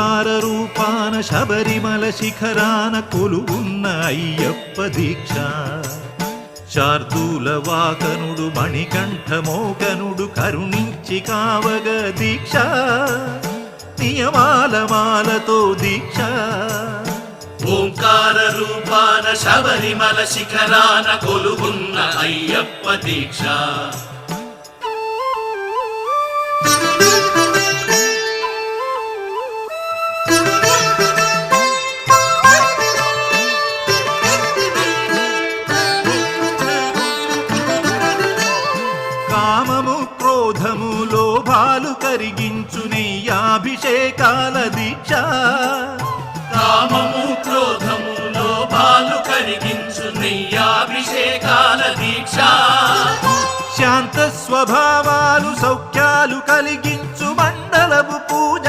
ఓంకార రూపాన శబరిమల శిఖరాన కొలువున్న అయ్యప్ప దీక్ష శార్దూల వాకనుడు మణికంఠమోకనుడు కరుణించి కావగ దీక్ష నియమాల మాలతో దీక్ష ఓంకార రూపాన శబరిమల శిఖరాన కొలువున్న అయ్యప్ప దీక్ష కామము క్రోధము లోభాలు కరిగించు నెయ్యాభిషేకాల దీక్ష కామము క్రోధము లోభాలు కరిగించు నెయ్యాభిషేకాల దీక్ష శాంత స్వభావాలు సౌఖ్యాలు కలిగించు మండలపు పూజ